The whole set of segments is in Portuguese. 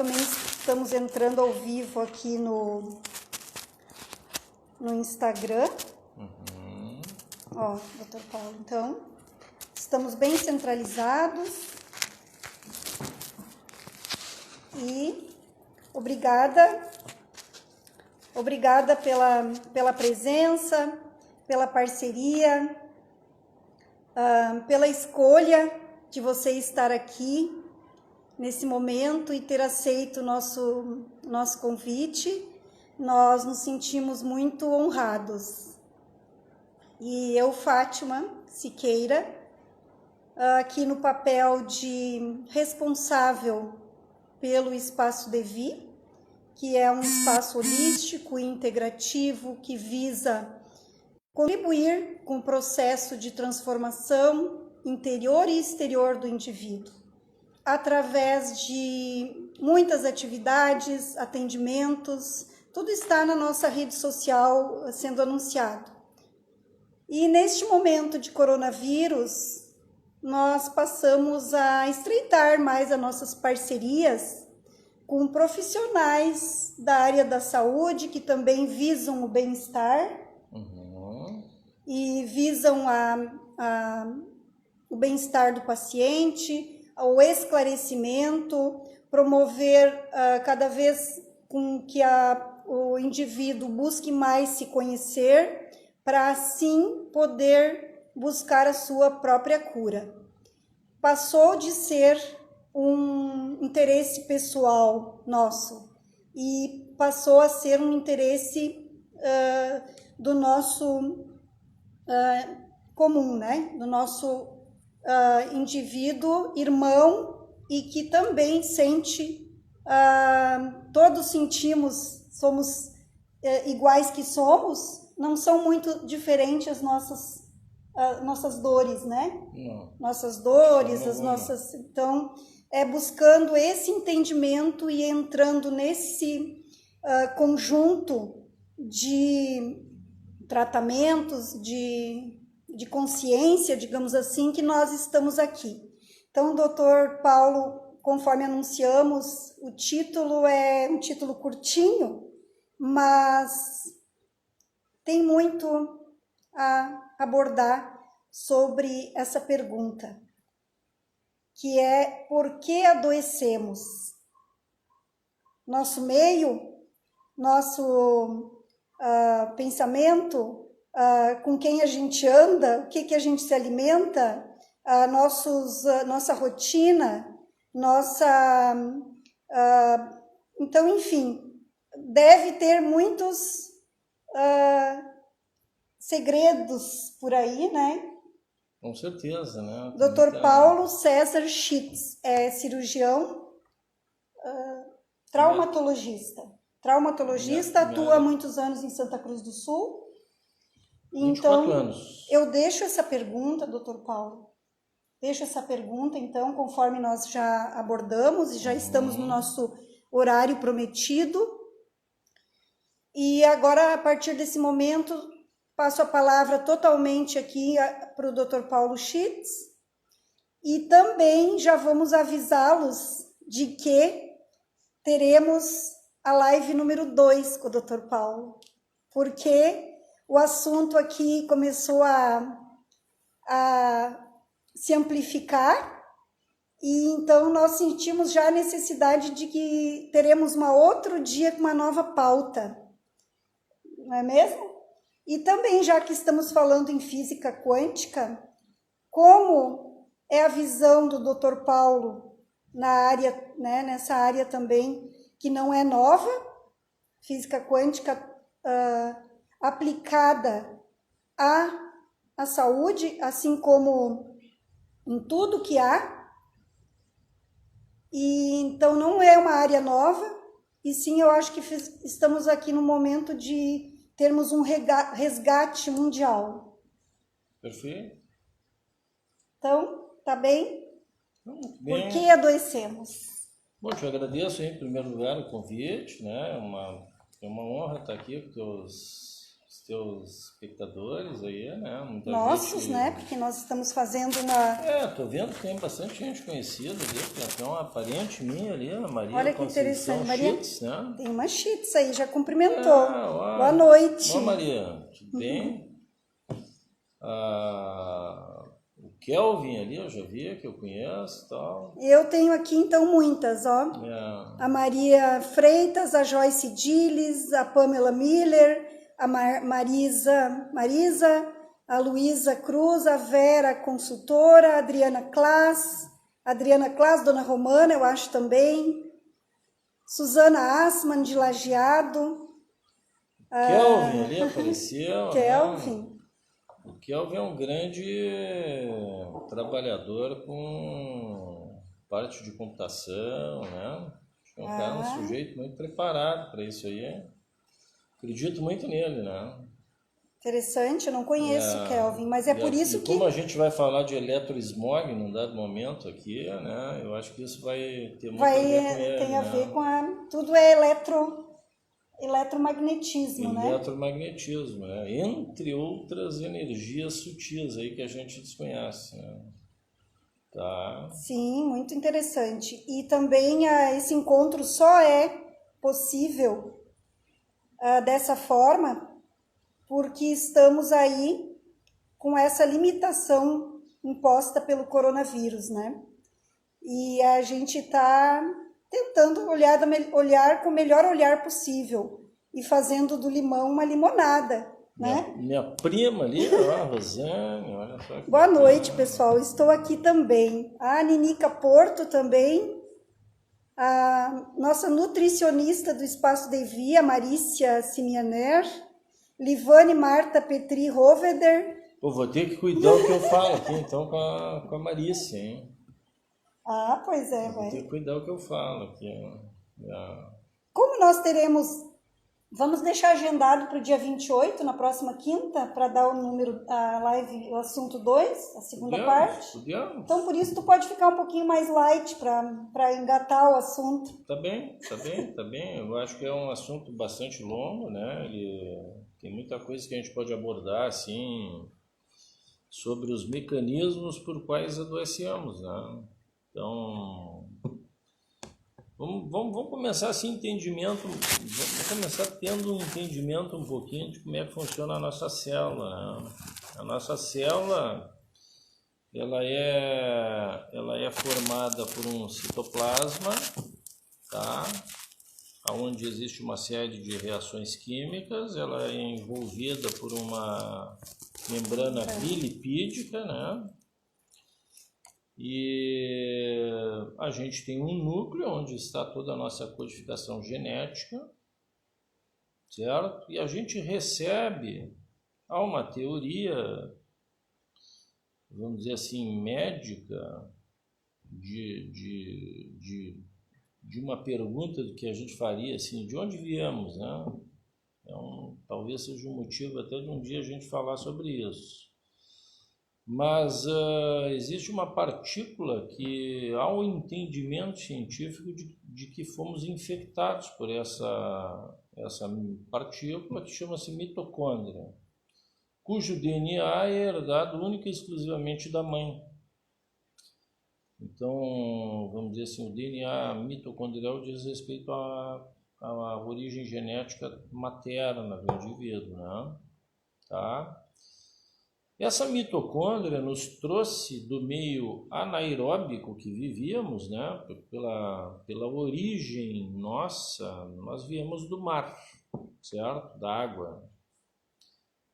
também estamos entrando ao vivo aqui no Instagram. Ó, doutor Paulo, então, estamos bem centralizados. E obrigada pela presença, pela parceria, pela escolha de você estar aqui nesse momento e ter aceito o nosso convite. Nós nos sentimos muito honrados. E eu, Fátima Siqueira, aqui no papel de responsável pelo Espaço Devi, que é um espaço holístico e integrativo que visa contribuir com o processo de transformação interior e exterior do indivíduo, através de muitas atividades, atendimentos, tudo está na nossa rede social sendo anunciado. E neste momento de coronavírus, nós passamos a estreitar mais as nossas parcerias com profissionais da área da saúde que também visam o bem-estar e visam o bem-estar do paciente, o esclarecimento, promover cada vez com que o indivíduo busque mais se conhecer, para assim poder buscar a sua própria cura. Passou de ser um interesse pessoal nosso e passou a ser um interesse do nosso comum, né? Do nosso indivíduo, irmão, e que também sente, todos sentimos, somos iguais que somos, não são muito diferentes as nossas dores, né? Não. Nossas dores, as nossas... Então, buscando esse entendimento e entrando nesse conjunto de tratamentos, de consciência, digamos assim, que nós estamos aqui. Então, doutor Paulo, conforme anunciamos, o título é um título curtinho, mas tem muito a abordar sobre essa pergunta, que é: por que adoecemos? Nosso meio, nosso pensamento, com quem a gente anda, o que a gente se alimenta, nossa rotina, então, enfim, deve ter muitos segredos por aí, né? Com certeza, né? Dr. Paulo César Schitz é cirurgião, traumatologista. Atua há muitos anos em Santa Cruz do Sul. 24 então, anos. Eu deixo essa pergunta, Dr. Paulo, então, conforme nós já abordamos e já estamos no nosso horário prometido. E agora, a partir desse momento, passo a palavra totalmente aqui para o Dr. Paulo Schitz, e também já vamos avisá-los de que teremos a live número 2 com o Dr. Paulo, porque o assunto aqui começou a se amplificar, e então nós sentimos já a necessidade de que teremos outro dia com uma nova pauta, não é mesmo? E também, já que estamos falando em física quântica, como é a visão do Dr. Paulo na área, né, nessa área também, que não é nova, física quântica aplicada à saúde, assim como em tudo que há. E então não é uma área nova, e sim, eu acho que estamos aqui no momento de termos um resgate mundial. Perfeito. Então, tá bem? Bem. Por que adoecemos? Bom, te agradeço em primeiro lugar o convite, né? É uma honra estar aqui com os os teus espectadores aí, né? Muita Nossos, gente... né? Porque nós estamos fazendo uma... Tô vendo que tem bastante gente conhecida ali, tem até uma parente minha ali, a Maria Olha que Conceição interessante, Maria. Schitz, né? Tem uma Chits aí, já cumprimentou. Ó, Boa noite. Ó, Maria, tudo bem? O Kelvin ali, eu já vi, que eu conheço e tal. Eu tenho aqui, então, muitas, ó. A Maria Freitas, a Joyce Diles, a Pamela Miller, a Marisa, a Luísa Cruz, a Vera Consultora, a Adriana Klaas, Dona Romana, eu acho também. Suzana Assman, de Lajeado. Kelvin ali apareceu. Kelvin. Né? O Kelvin é um grande trabalhador com parte de computação, né? É um cara, um sujeito muito preparado para isso aí. Acredito muito nele, né? Interessante, eu não conheço o Kelvin, mas é por isso que... Como a gente vai falar de eletrosmog num dado momento aqui, né? Eu acho que isso vai ter muito a ver com ele, tem a ver com tudo é eletromagnetismo, né? Eletromagnetismo, né? Entre outras energias sutis aí que a gente desconhece, né? Tá. Sim, muito interessante. E também esse encontro só é possível dessa forma porque estamos aí com essa limitação imposta pelo coronavírus, né? E a gente está tentando olhar com o melhor olhar possível e fazendo do limão uma limonada, né? Minha prima ali, ó, a Rosane, olha só. Boa noite, pessoal. Estou aqui também. A Ninica Porto também. A nossa nutricionista do Espaço Devi, a Marícia Simianer. Livane Marta Petri Roveder. Pô, vou ter que cuidar o que eu falo aqui, então, com a Marícia, hein? Pois é, vou ter que cuidar o que eu falo aqui. Como nós teremos... Vamos deixar agendado para o dia 28, na próxima quinta, para dar o número, a live, o assunto 2, a segunda parte. Podemos. Então, por isso, tu pode ficar um pouquinho mais light para engatar o assunto. Tá bem. Eu acho que é um assunto bastante longo, né? Tem muita coisa que a gente pode abordar, assim, sobre os mecanismos por quais adoecemos, né? Então, vamos começar assim, vamos começar tendo um entendimento um pouquinho de como é que funciona a nossa célula, né? A nossa célula, ela é formada por um citoplasma, tá? Onde existe uma série de reações químicas, ela é envolvida por uma membrana bilipídica, né? E a gente tem um núcleo onde está toda a nossa codificação genética, certo? E a gente recebe, há uma teoria, vamos dizer assim, médica, de uma pergunta que a gente faria, assim, de onde viemos, né? Talvez seja um motivo até de um dia a gente falar sobre isso. Mas existe uma partícula que há um entendimento científico de que fomos infectados por essa partícula que chama-se mitocôndria, cujo DNA é herdado única e exclusivamente da mãe. Então, vamos dizer assim, o DNA mitocondrial diz respeito à origem genética materna do indivíduo, né? Tá? Essa mitocôndria nos trouxe do meio anaeróbico que vivíamos, né? Pela origem nossa, nós viemos do mar, certo? Da água.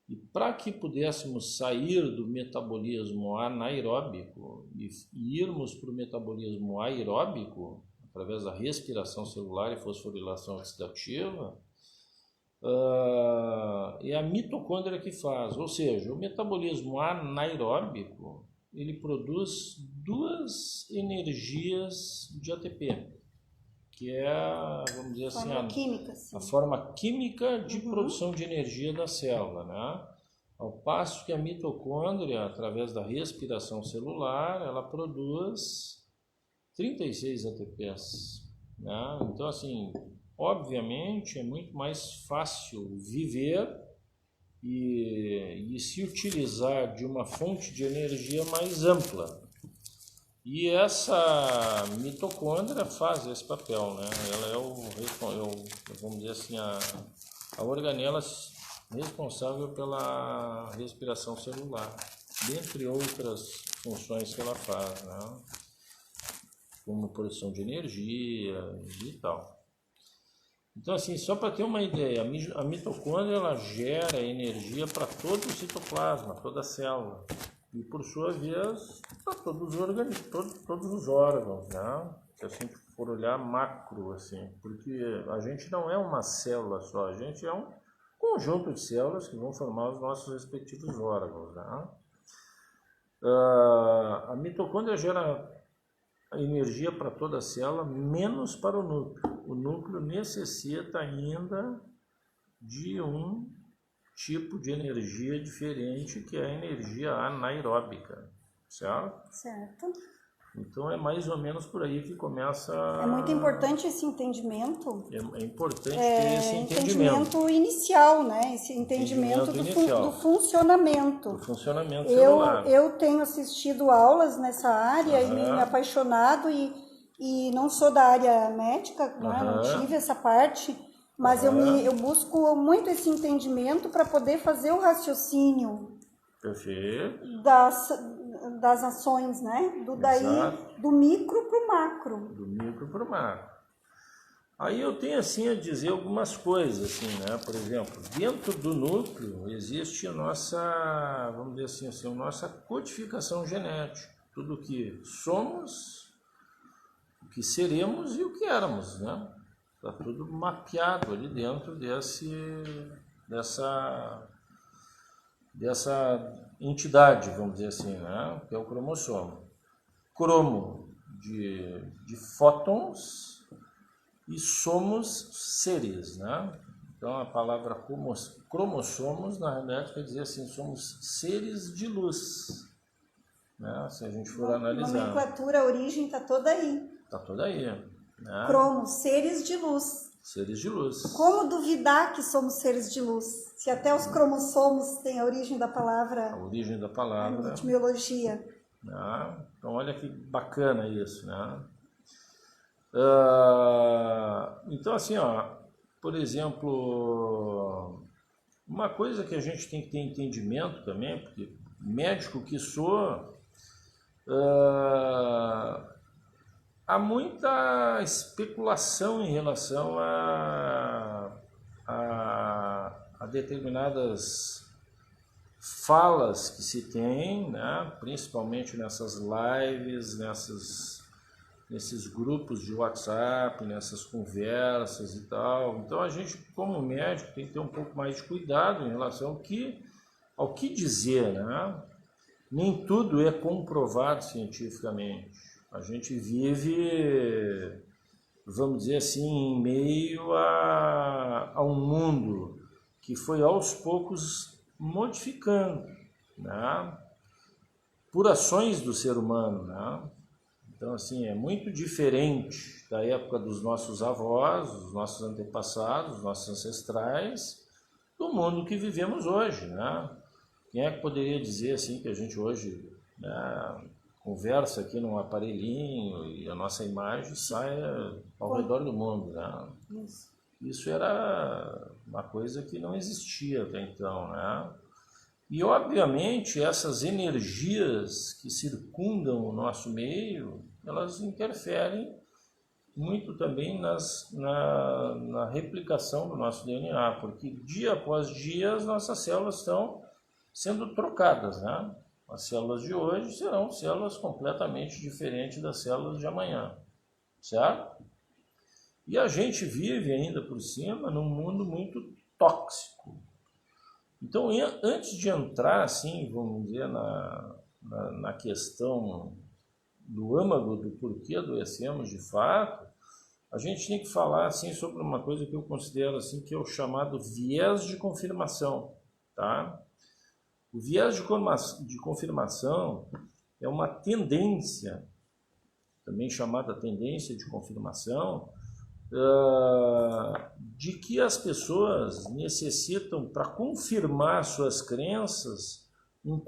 E para que pudéssemos sair do metabolismo anaeróbico e irmos para o metabolismo aeróbico, através da respiração celular e fosforilação oxidativa, é a mitocôndria que faz, ou seja, o metabolismo anaeróbico, ele produz duas energias de ATP, que é, vamos dizer assim, a forma química de produção de energia da célula, né? Ao passo que a mitocôndria, através da respiração celular, ela produz 36 ATPs, né? Então, assim, obviamente, é muito mais fácil viver e se utilizar de uma fonte de energia mais ampla. E essa mitocôndria faz esse papel, né? Ela vamos dizer assim, a organela responsável pela respiração celular, dentre outras funções que ela faz, né? Como produção de energia e tal. Então, assim, só para ter uma ideia, a mitocôndria ela gera energia para todo o citoplasma, toda a célula. E, por sua vez, para todos os organismos, todos os órgãos, né? Se a gente for olhar macro, assim, porque a gente não é uma célula só, a gente é um conjunto de células que vão formar os nossos respectivos órgãos, né? A mitocôndria gera energia para toda a célula, menos para o núcleo. O núcleo necessita ainda de um tipo de energia diferente, que é a energia anaeróbica, certo? Certo. Então é mais ou menos por aí que começa... É muito importante esse entendimento. É importante ter esse entendimento inicial, né? Esse entendimento do funcionamento. Do funcionamento celular. Eu tenho assistido aulas nessa área e me apaixonado e não sou da área médica, né? Não tive essa parte, mas eu busco muito esse entendimento para poder fazer o raciocínio. Perfeito. Das ações, né? Do micro para o macro. Do micro para o macro. Aí eu tenho assim a dizer algumas coisas, assim, né? Por exemplo, dentro do núcleo existe a nossa, vamos dizer assim, a nossa codificação genética. Tudo o que somos, o que seremos e o que éramos, né? Está tudo mapeado ali dentro dessa entidade, vamos dizer assim, né? Que é o cromossomo. Cromo de fótons e somos seres, né? Então a palavra cromossomos na realidade quer dizer assim, somos seres de luz, né? Se a gente for analisar. A nomenclatura, a origem está toda aí. Está toda aí, né? Cromos, seres de luz. Seres de luz. Como duvidar que somos seres de luz? Se até os cromossomos têm a origem da palavra. A origem da palavra. A etimologia. Então, olha que bacana isso, né? Então, assim, por exemplo, uma coisa que a gente tem que ter entendimento também, porque médico que sou, há muita especulação em relação a determinadas falas que se tem, né? Principalmente nessas lives, nesses grupos de WhatsApp, nessas conversas e tal. Então a gente, como médico, tem que ter um pouco mais de cuidado em relação ao que dizer, né? Nem tudo é comprovado cientificamente. A gente vive, vamos dizer assim, em meio a um mundo que foi aos poucos modificando, né? Por ações do ser humano, né? Então, assim, é muito diferente da época dos nossos avós, dos nossos antepassados, dos nossos ancestrais, do mundo que vivemos hoje, né? Quem é que poderia dizer, assim, que a gente hoje, né, conversa aqui num aparelhinho e a nossa imagem sai ao redor do mundo, né? Isso era uma coisa que não existia até então, né? E, obviamente, essas energias que circundam o nosso meio, elas interferem muito também na replicação do nosso DNA, porque dia após dia as nossas células estão sendo trocadas, né? As células de hoje serão células completamente diferentes das células de amanhã, certo? E a gente vive ainda por cima num mundo muito tóxico. Então, antes de entrar, assim, vamos dizer, na questão do âmago, do porquê adoecemos de fato, a gente tem que falar, assim, sobre uma coisa que eu considero, assim, que é o chamado viés de confirmação, tá? O viés de confirmação é uma tendência, também chamada tendência de confirmação, de que as pessoas necessitam, para confirmar suas crenças, um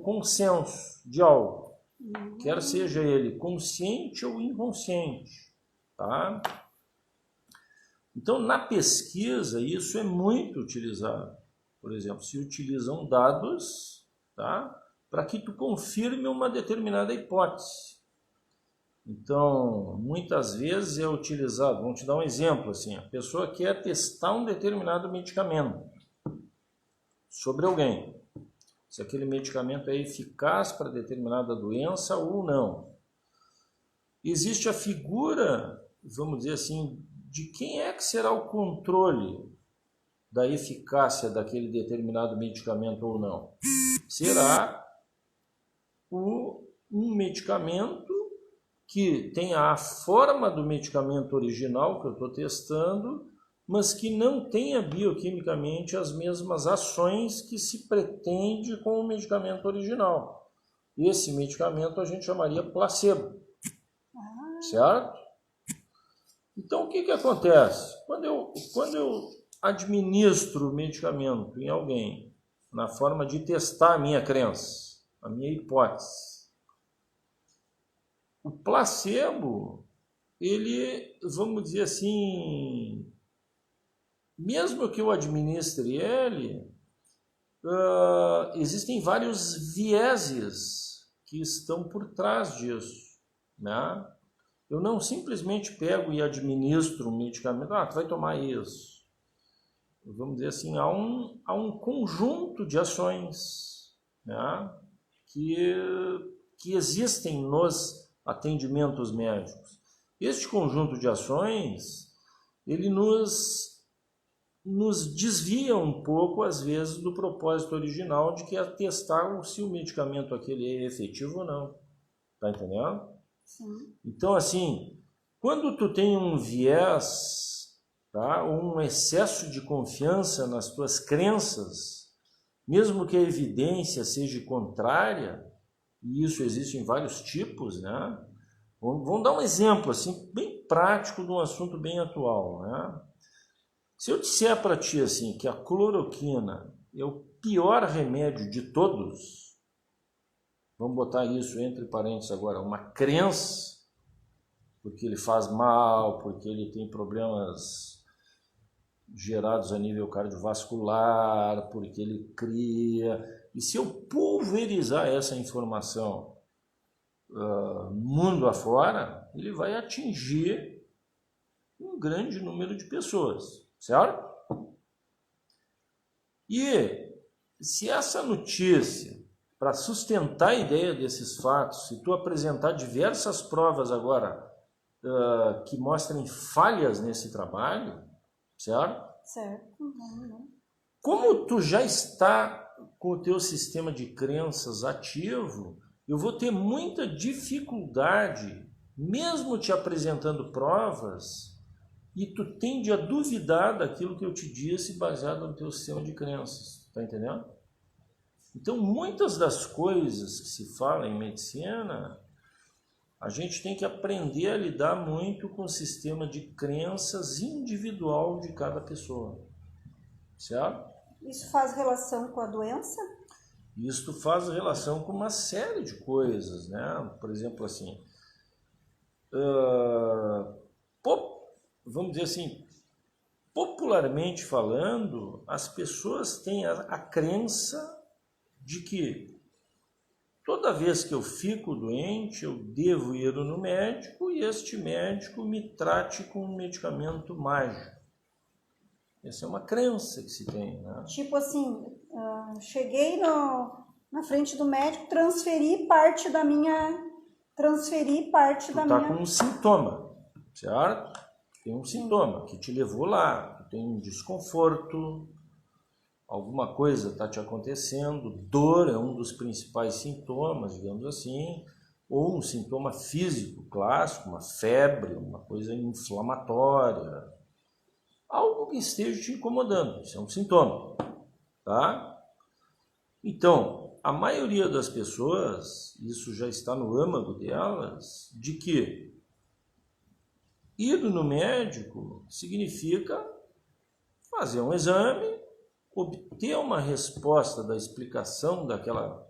consenso de algo, quer seja ele consciente ou inconsciente, tá? Então, na pesquisa, isso é muito utilizado. Por exemplo, se utilizam dados, tá, para que tu confirme uma determinada hipótese. Então, muitas vezes é utilizado, vamos te dar um exemplo, assim, a pessoa quer testar um determinado medicamento sobre alguém, se aquele medicamento é eficaz para determinada doença ou não. Existe a figura, vamos dizer assim, de quem é que será o controle da eficácia daquele determinado medicamento ou não. Será um medicamento que tenha a forma do medicamento original que eu estou testando, mas que não tenha bioquimicamente as mesmas ações que se pretende com o medicamento original. Esse medicamento a gente chamaria placebo, certo? Então, o que acontece? Quando eu administro o medicamento em alguém, na forma de testar a minha crença, a minha hipótese, o placebo, ele, vamos dizer assim, mesmo que eu administre ele, existem vários vieses que estão por trás disso, né? Eu não simplesmente pego e administro um medicamento, tu vai tomar isso. Vamos dizer assim, há um conjunto de ações, né, que existem nos atendimentos médicos. Este conjunto de ações, ele nos desvia um pouco, às vezes, do propósito original de que é testar se o medicamento aquele é efetivo ou não. Tá entendendo? Sim. Então, assim, quando tu tem um viés, tá, ou um excesso de confiança nas tuas crenças, mesmo que a evidência seja contrária, e isso existe em vários tipos, né? Vamos dar um exemplo assim, bem prático de um assunto bem atual, né? Se eu disser para ti assim, que a cloroquina é o pior remédio de todos, vamos botar isso entre parênteses agora, uma crença, porque ele faz mal, porque ele tem problemas gerados a nível cardiovascular, porque ele cria. E se eu pulverizar essa informação mundo afora, ele vai atingir um grande número de pessoas, certo? E se essa notícia, para sustentar a ideia desses fatos, se tu apresentar diversas provas agora que mostrem falhas nesse trabalho, certo? Certo. Não. Como tu já está com o teu sistema de crenças ativo, eu vou ter muita dificuldade, mesmo te apresentando provas, e tu tende a duvidar daquilo que eu te disse baseado no teu sistema de crenças, tá entendendo? Então, muitas das coisas que se fala em medicina, a gente tem que aprender a lidar muito com o sistema de crenças individual de cada pessoa, certo? Isso faz relação com a doença? Isso faz relação com uma série de coisas, né? Por exemplo, assim, vamos dizer assim, popularmente falando, as pessoas têm a crença de que toda vez que eu fico doente, eu devo ir no médico e este médico me trate com um medicamento mágico. Essa é uma crença que se tem, né? Tipo assim, cheguei na frente do médico, transferi parte da minha... Tu tá com um sintoma, certo? Tem um sintoma que te levou lá, tu tem um desconforto, alguma coisa está te acontecendo, dor é um dos principais sintomas, digamos assim, ou um sintoma físico clássico, uma febre, uma coisa inflamatória, algo que esteja te incomodando, isso é um sintoma, tá? Então, a maioria das pessoas, isso já está no âmago delas, de que ir no médico significa fazer um exame, obter uma resposta da explicação daquela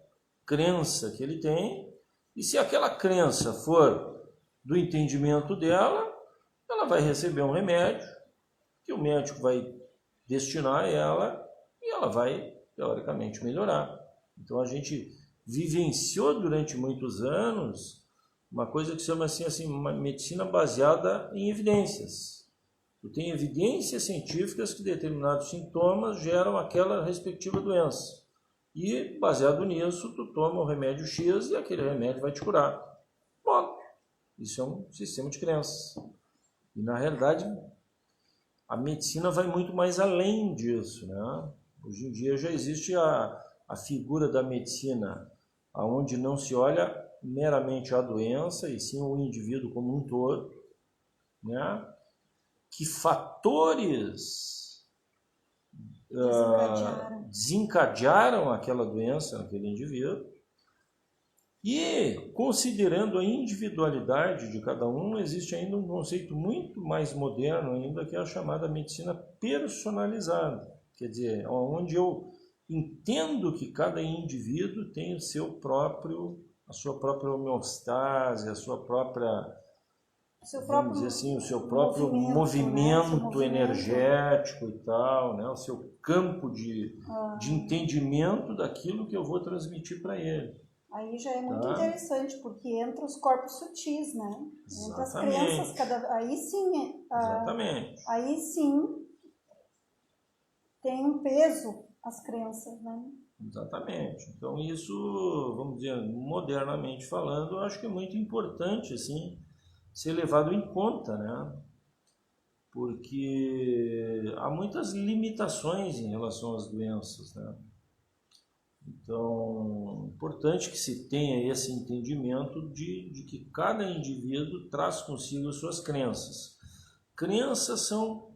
crença que ele tem, e se aquela crença for do entendimento dela, ela vai receber um remédio que o médico vai destinar a ela e ela vai, teoricamente, melhorar. Então a gente vivenciou durante muitos anos uma coisa que se chama assim, uma medicina baseada em evidências. Tu tem evidências científicas que determinados sintomas geram aquela respectiva doença. E, baseado nisso, tu toma o remédio X e aquele remédio vai te curar. Bom, isso é um sistema de crenças. E, na realidade, a medicina vai muito mais além disso, né? Hoje em dia já existe a figura da medicina, onde não se olha meramente a doença, e sim o indivíduo como um todo, né? Que fatores desencadearam aquela doença naquele indivíduo, e considerando a individualidade de cada um, existe ainda um conceito muito mais moderno ainda, que é a chamada medicina personalizada, quer dizer, onde eu entendo que cada indivíduo tem a sua própria homeostase, a sua própria, vamos dizer assim, o seu próprio movimento, né? Energético e tal, né? O seu campo de entendimento daquilo que eu vou transmitir para ele. Aí já é muito interessante, porque entra os corpos sutis, né? Entra as crenças, aí sim, exatamente. Aí sim tem um peso as crenças, né? Exatamente. Então isso, vamos dizer, modernamente falando, eu acho que é muito importante, assim, ser levado em conta, né? Porque há muitas limitações em relação às doenças, né? Então, é importante que se tenha esse entendimento de que cada indivíduo traz consigo as suas crenças. Crenças são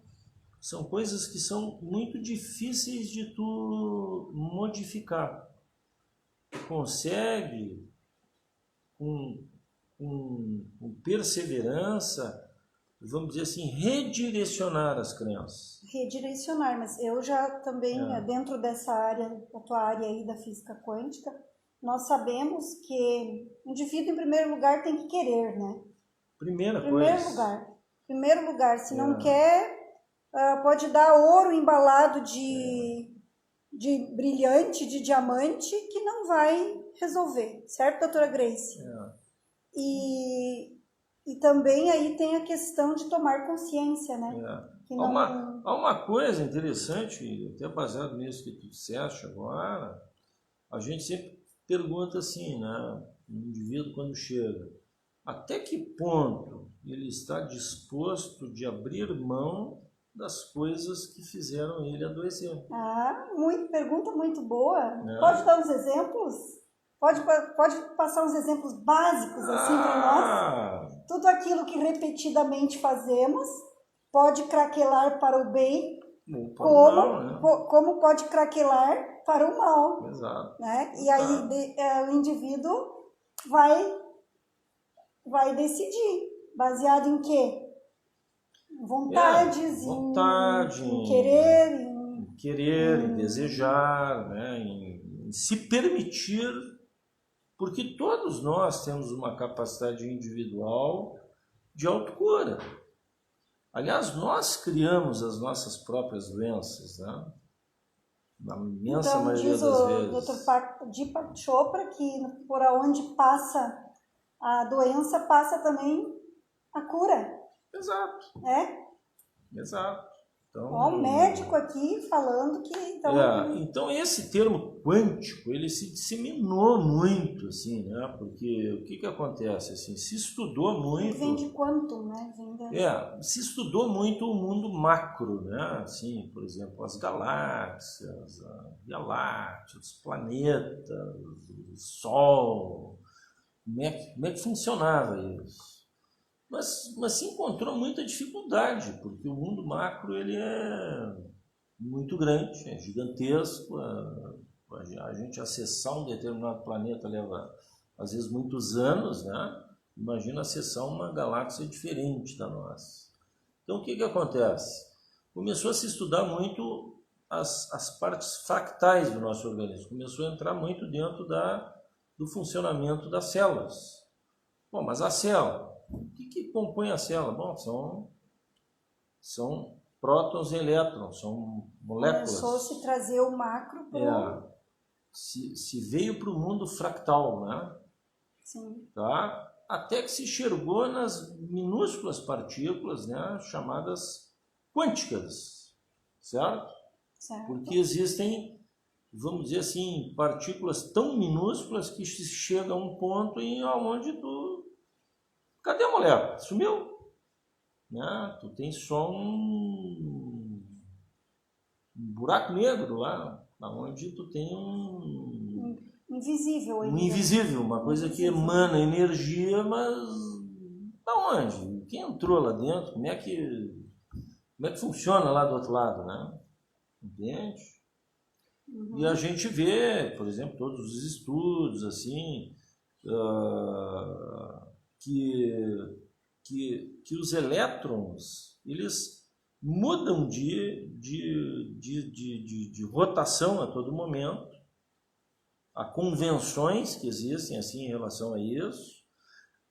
coisas que são muito difíceis de tu modificar. Tu consegue, com perseverança, vamos dizer assim, redirecionar as crenças. Redirecionar, mas eu já também, dentro dessa área, da tua área aí da física quântica, nós sabemos que o indivíduo, em primeiro lugar, tem que querer, né? Primeiro lugar, se não quer, pode dar ouro embalado de brilhante, de diamante, que não vai resolver, certo, doutora Grace? E também aí tem a questão de tomar consciência, né? Há uma coisa interessante, até baseado nisso que tu disseste agora, a gente sempre pergunta assim, né? O indivíduo quando chega, até que ponto ele está disposto de abrir mão das coisas que fizeram ele adoecer? Pergunta muito boa. Pode dar uns exemplos? Pode passar uns exemplos básicos assim para nós? Tudo aquilo que repetidamente fazemos pode craquelar para o bem, como pode craquelar para o mal. Exato. Né? E aí o indivíduo vai decidir, baseado em quê? Vontades, em querer, em desejar, né? Em se permitir, porque todos nós temos uma capacidade individual de autocura. Aliás, nós criamos as nossas próprias doenças, né? Na imensa maioria das vezes. Então, diz o Dr. Deepak Chopra que por onde passa a doença, passa também a cura. Exato. Exato. Então, o médico aqui falando que... Então, esse termo quântico, ele se disseminou muito, assim, né? Porque o que acontece? Assim, se estudou muito... Ele vem de quantum, né? Se estudou muito o mundo macro, né? Assim, por exemplo, as galáxias, a Via Láctea, os planetas, o Sol... Como é que funcionava isso? Mas se encontrou muita dificuldade, porque o mundo macro ele é muito grande, é gigantesco. A gente acessar um determinado planeta leva, às vezes, muitos anos, né? Imagina acessar uma galáxia diferente da nossa. Então, o que acontece? começou a se estudar muito as partes fractais do nosso organismo. Começou a entrar muito dentro do funcionamento das células. Bom, mas a célula, o que compõe a célula? Bom, são prótons e elétrons, são moléculas. Começou a se trazer o macro para se veio para o mundo fractal, né? Sim. Tá? Até que se chegou nas minúsculas partículas, né, chamadas quânticas, certo? Porque existem, vamos dizer assim, partículas tão minúsculas que chega a um ponto em onde cadê a molécula? Sumiu. Né? Tu tem só um buraco negro lá, onde tu tem invisível. Um invisível, uma coisa que emana energia, mas da onde? Quem entrou lá dentro? Como é que funciona lá do outro lado, né? Entende? Uhum. E a gente vê, por exemplo, todos os estudos assim, que os elétrons, eles mudam de rotação a todo momento. Há convenções que existem assim em relação a isso,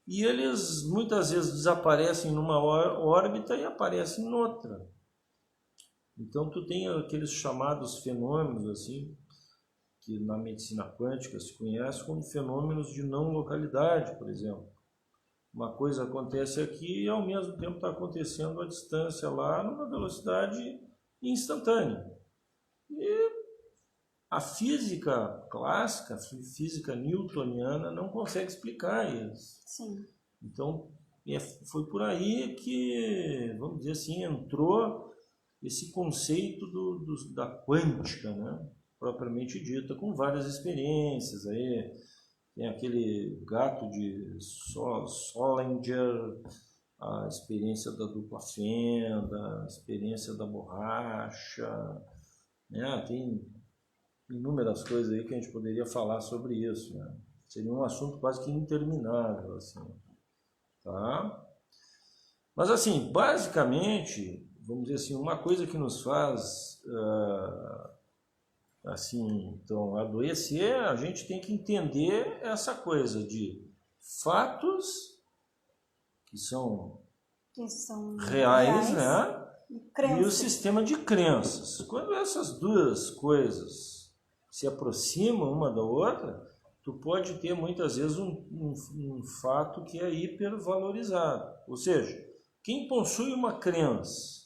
e eles muitas vezes desaparecem numa órbita e aparecem em outra. Então tu tem aqueles chamados fenômenos assim, que na medicina quântica se conhece como fenômenos de não localidade, por exemplo. Uma coisa acontece aqui e ao mesmo tempo está acontecendo à distância lá numa velocidade instantânea. E a física clássica, a física newtoniana, não consegue explicar isso. Sim. Então, foi por aí que, vamos dizer assim, entrou esse conceito da quântica, né? Propriamente dita, com várias experiências. Aí tem aquele gato de Schrödinger, a experiência da dupla fenda, a experiência da borracha, né? Tem inúmeras coisas aí que a gente poderia falar sobre isso, né? Seria um assunto quase que interminável, assim, tá? Mas, assim, basicamente, vamos dizer assim, uma coisa que nos faz, assim, então, adoecer, a gente tem que entender essa coisa de fatos que são reais, né? E o sistema de crenças. Quando essas duas coisas se aproximam uma da outra, tu pode ter muitas vezes um fato que é hipervalorizado. Ou seja, quem possui uma crença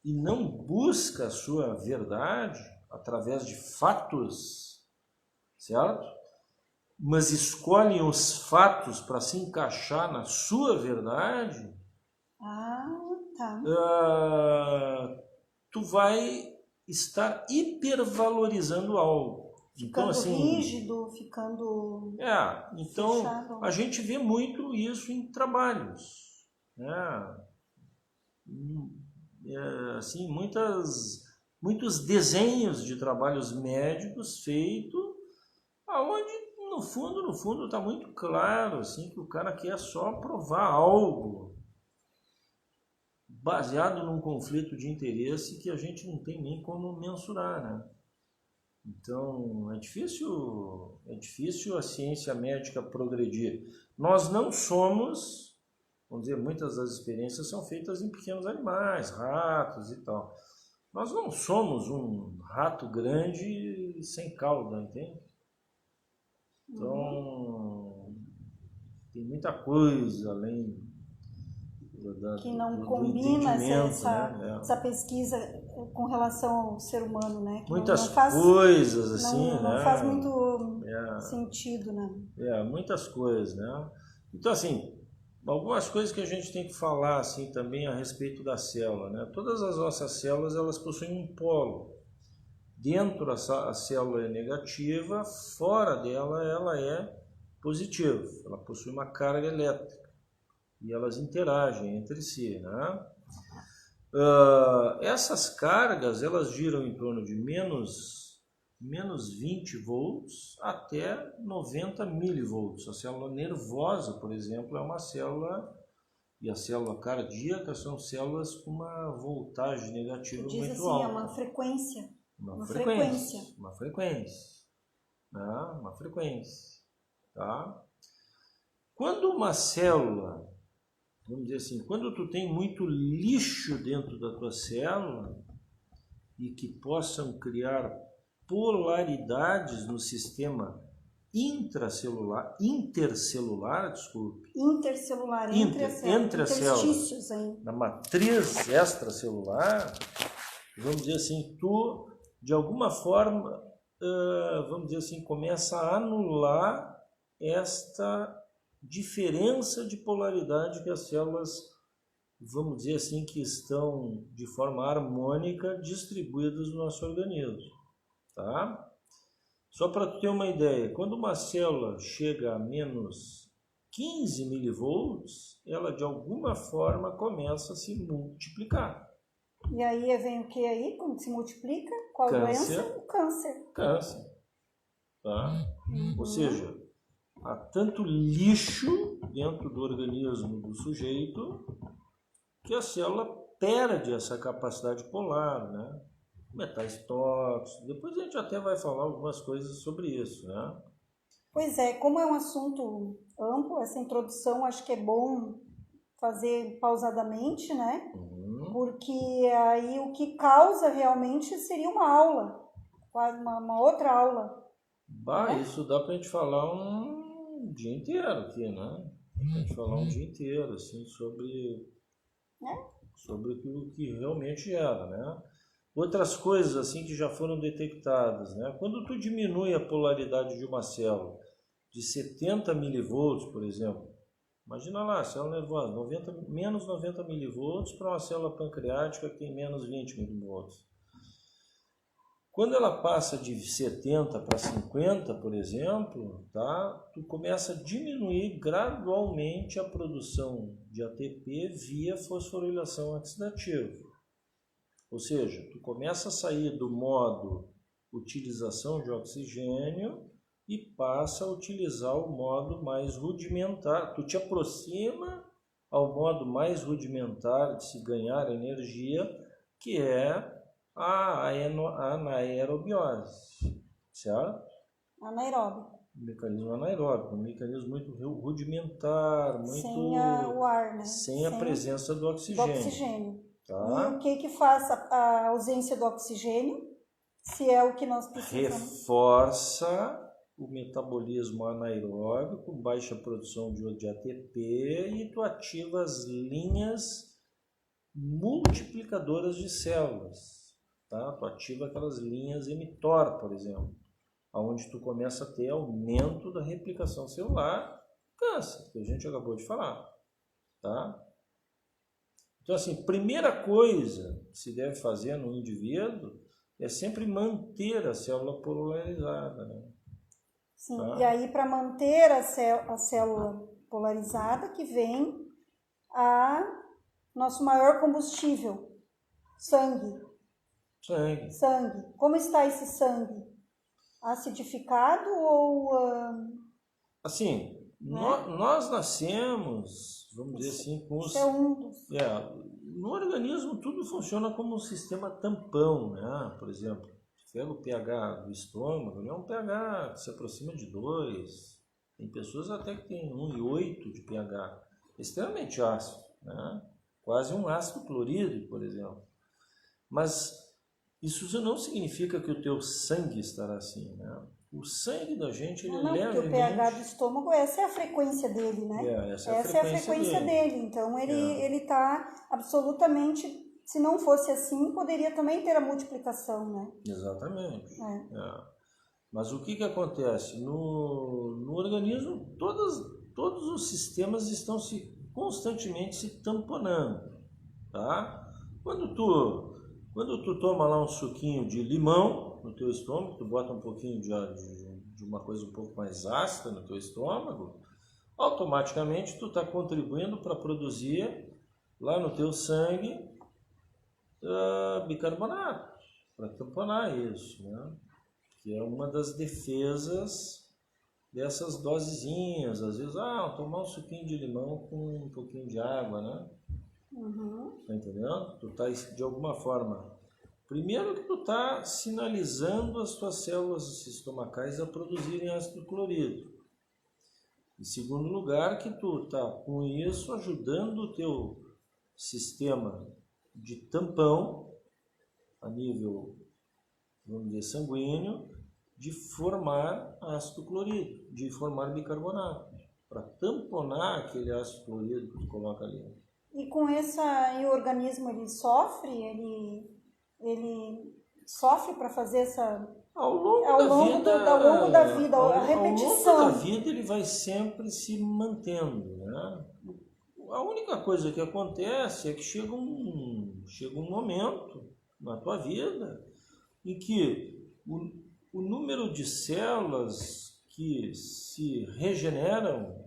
e não busca a sua verdade através de fatos, certo? Mas escolhe os fatos para se encaixar na sua verdade, tu vai estar hipervalorizando algo. Ficando então, assim, rígido, ficando então fechado. A gente vê muito isso em trabalhos, né? Assim, muitos desenhos de trabalhos médicos feitos aonde no fundo está muito claro assim, que o cara quer só provar algo baseado num conflito de interesse que a gente não tem nem como mensurar, né? Então, é difícil a ciência médica progredir. Nós não somos, vamos dizer, muitas das experiências são feitas em pequenos animais, ratos e tal. Nós não somos um rato grande sem cauda, entende? Então, tem muita coisa além que não combina né? essa pesquisa com relação ao ser humano, né? Que muitas não faz, coisas assim, não né? faz muito sentido, né? Muitas coisas, né? Então, assim, algumas coisas que a gente tem que falar assim também a respeito da célula, né? Todas as nossas células, elas possuem um polo. Dentro a célula é negativa, fora dela ela é positiva. Ela possui uma carga elétrica e elas interagem entre si, né? Essas cargas, elas giram em torno de menos 20 volts até 90 milivolts. A célula nervosa, por exemplo, é uma célula e a célula cardíaca são células com uma voltagem negativa Tu diz muito assim, alta. é uma frequência. Uma frequência. Uma frequência. Né? Uma frequência. Tá? Quando uma célula, vamos dizer assim, quando tu tem muito lixo dentro da tua célula e que possam criar polaridades no sistema intercelular, desculpe. Intercelular, entre as células. Entre as células. Na matriz extracelular, vamos dizer assim, tu, de alguma forma, vamos dizer assim, começa a anular esta diferença de polaridade que as células, vamos dizer assim, que estão de forma harmônica distribuídas no nosso organismo, tá? Só para tu ter uma ideia, quando uma célula chega a menos 15 milivolts, ela de alguma forma começa a se multiplicar. E aí vem o que aí? Como se multiplica? Qual doença? O câncer. Câncer. Tá? Ou seja, há tanto lixo dentro do organismo do sujeito que a célula perde essa capacidade polar, né? Metais tóxicos. Depois a gente até vai falar algumas coisas sobre isso, né? Pois é, como é um assunto amplo, essa introdução acho que é bom fazer pausadamente, né? Porque aí o que causa realmente seria uma aula, quase uma outra aula. Né? Isso dá pra gente falar um dia inteiro aqui, né? A gente falar um dia inteiro, assim, sobre o que realmente era, né? Outras coisas, assim, que já foram detectadas, né? Quando tu diminui a polaridade de uma célula de 70 milivolts, por exemplo, imagina lá, célula nervosa, menos 90 milivolts para uma célula pancreática que tem menos 20 milivolts. Quando ela passa de 70 para 50, por exemplo, tá? Tu começa a diminuir gradualmente a produção de ATP via fosforilação oxidativa. Ou seja, tu começa a sair do modo utilização de oxigênio e passa a utilizar o modo mais rudimentar. Tu te aproxima ao modo mais rudimentar de se ganhar energia, que é a anaerobiose, certo? Anaeróbico. O mecanismo anaeróbico, um mecanismo muito rudimentar, muito sem o ar, né? Sem a presença do oxigênio. Tá? E o que faz a ausência do oxigênio, se é o que nós precisamos? Reforça o metabolismo anaeróbico, baixa produção de ATP e tu ativa as linhas multiplicadoras de células. Tá? Tu ativa aquelas linhas mTOR, por exemplo, onde tu começa a ter aumento da replicação celular, câncer, que a gente acabou de falar. Tá? Então, assim, primeira coisa que se deve fazer no indivíduo é sempre manter a célula polarizada, né? Sim, tá? E aí para manter a célula polarizada que vem nosso maior combustível, sangue. Sangue. Como está esse sangue? Acidificado ou... Assim, nós nascemos, vamos dizer assim, com os... no organismo tudo funciona como um sistema tampão, né? Por exemplo, pega o pH do estômago, é um pH que se aproxima de 2. Tem pessoas até que tem 1,8 de pH. Extremamente ácido, né? Quase um ácido clorídrico, por exemplo. Mas isso não significa que o teu sangue estará assim, né? O sangue da gente, ele levemente... Porque o pH do estômago, essa é a frequência dele, né? Essa é a frequência dele. Então, ele está absolutamente... Se não fosse assim, poderia também ter a multiplicação, né? Exatamente. Mas o que acontece? No organismo, todos os sistemas estão constantemente se tamponando, tá? Quando tu toma lá um suquinho de limão no teu estômago, tu bota um pouquinho de uma coisa um pouco mais ácida no teu estômago, automaticamente tu está contribuindo para produzir lá no teu sangue bicarbonato, para tamponar isso, né? Que é uma das defesas dessas dosezinhas, às vezes, tomar um suquinho de limão com um pouquinho de água, né? Tá entendendo? Tu tá, de alguma forma, primeiro que tu tá sinalizando as tuas células estomacais a produzirem ácido clorídrico. Em segundo lugar, que tu tá com isso ajudando o teu sistema de tampão a nível, vamos dizer, sanguíneo, de formar ácido clorídrico, de formar bicarbonato, para tamponar aquele ácido clorídrico que tu coloca ali. E com e o organismo ele sofre sofre para fazer essa ao longo da vida, a repetição. Ao longo da vida ele vai sempre se mantendo, né? A única coisa que acontece é que chega um momento na tua vida em que o número de células que se regeneram,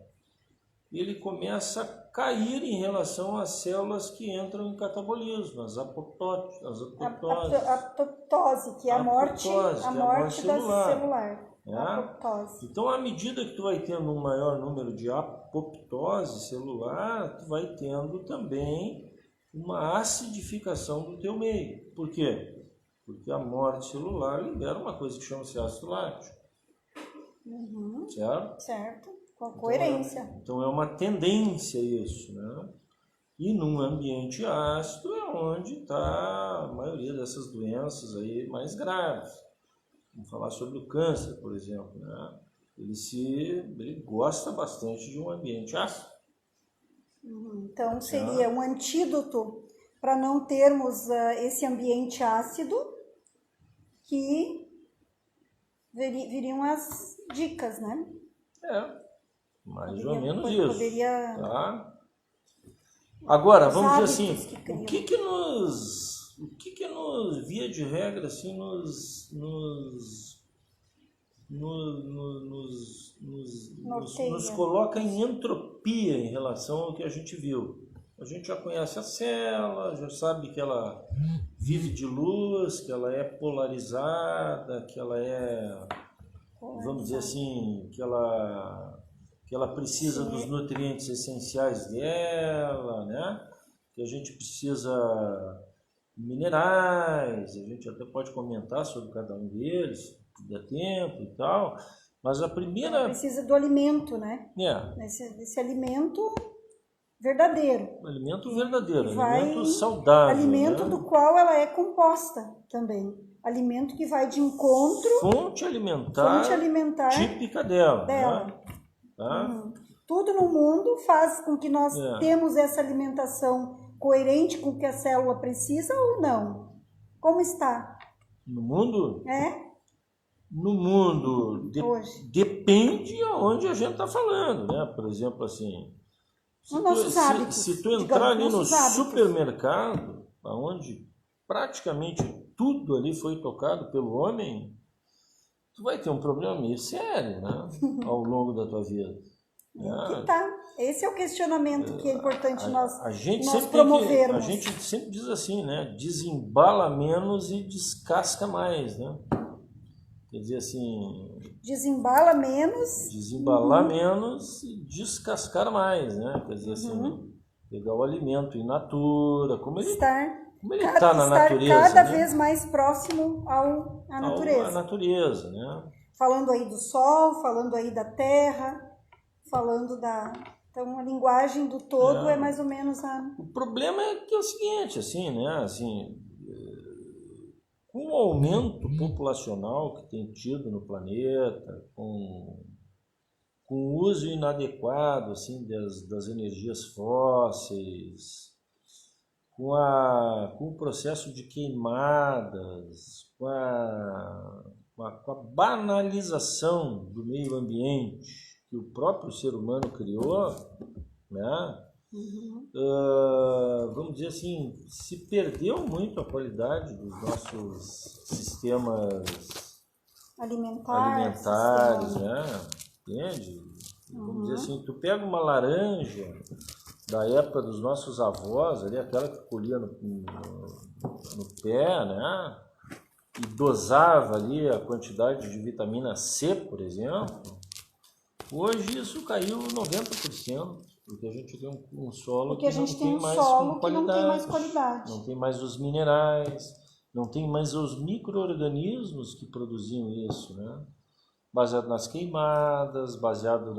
ele começa a cair em relação às células que entram em catabolismo, as apoptoses. A apoptose, que é a morte celular. É? Então, à medida que tu vai tendo um maior número de apoptose celular, tu vai tendo também uma acidificação do teu meio. Por quê? Porque a morte celular libera uma coisa que chama-se ácido lático. Certo. Com coerência. Então é uma tendência isso, né? E num ambiente ácido é onde está a maioria dessas doenças aí mais graves. Vamos falar sobre o câncer, por exemplo, né? Ele gosta bastante de um ambiente ácido. Então seria um antídoto para não termos esse ambiente ácido, que viriam as dicas, né? Mais ou menos isso. Tá? Agora, vamos dizer assim, o que nos, via de regra, assim, nos coloca em entropia em relação ao que a gente viu? A gente já conhece a célula, já sabe que ela vive de luz, que ela é polarizada, que ela é, vamos dizer assim, que ela precisa dos nutrientes essenciais dela, né? Que a gente precisa de minerais, a gente até pode comentar sobre cada um deles, se der tempo e tal, mas a primeira... Ela precisa do alimento, né? Esse alimento verdadeiro. Alimento verdadeiro, alimento saudável. Alimento, né? Do qual ela é composta também. Alimento que vai de encontro... Fonte alimentar típica dela. Né? Tá? Tudo no mundo faz com que nós temos essa alimentação coerente com o que a célula precisa ou não? Como está? No mundo? No mundo depende aonde a gente está falando, né? Por exemplo, assim, se tu entrar ali no supermercado, onde praticamente tudo ali foi tocado pelo homem, tu vai ter um problema meio sério, né? Ao longo da tua vida. Esse é o questionamento que é importante nós promovermos. A gente sempre diz assim, né? Desembala menos e descasca mais, né? Quer dizer assim... Desembalar menos e descascar mais, né? Quer dizer assim, pegar o alimento in natura, como ele está na natureza. Cada vez mais próximo à natureza. À natureza, né? Falando aí do sol, falando aí da terra, falando da... Então, a linguagem do todo é mais ou menos a... O problema é que é o seguinte, assim, né? Assim, com o aumento populacional que tem tido no planeta, com o uso inadequado, assim, das energias fósseis, com o processo de queimadas, com a banalização do meio ambiente que o próprio ser humano criou, né? Vamos dizer assim, se perdeu muito a qualidade dos nossos sistemas alimentares, né? Entende? Vamos dizer assim, tu pega uma laranja da época dos nossos avós, ali, aquela que colhia no pé, né? E dosava ali a quantidade de vitamina C, por exemplo, Hoje isso caiu 90%, porque a gente tem um solo Porque a que não gente tem tem um mais solo que qualidade, não tem mais qualidade. não tem mais os minerais, não tem mais os micro-organismos que produziam isso, né? Baseado nas queimadas, baseado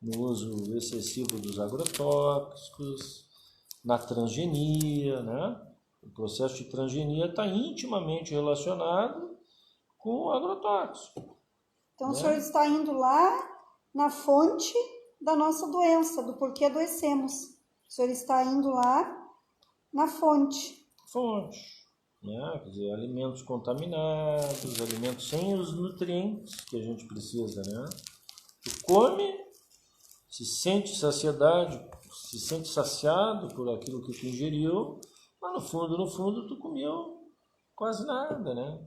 no uso excessivo dos agrotóxicos, na transgenia, né? O processo de transgenia está intimamente relacionado com o agrotóxico. Então, né? o senhor está indo lá na fonte da nossa doença, do porquê adoecemos. O senhor está indo lá na fonte. Fonte, né? Quer dizer, alimentos contaminados, alimentos sem os nutrientes que a gente precisa, né? Tu come, se sente saciedade, se sente saciado por aquilo que tu ingeriu, mas no fundo, tu comeu quase nada, né?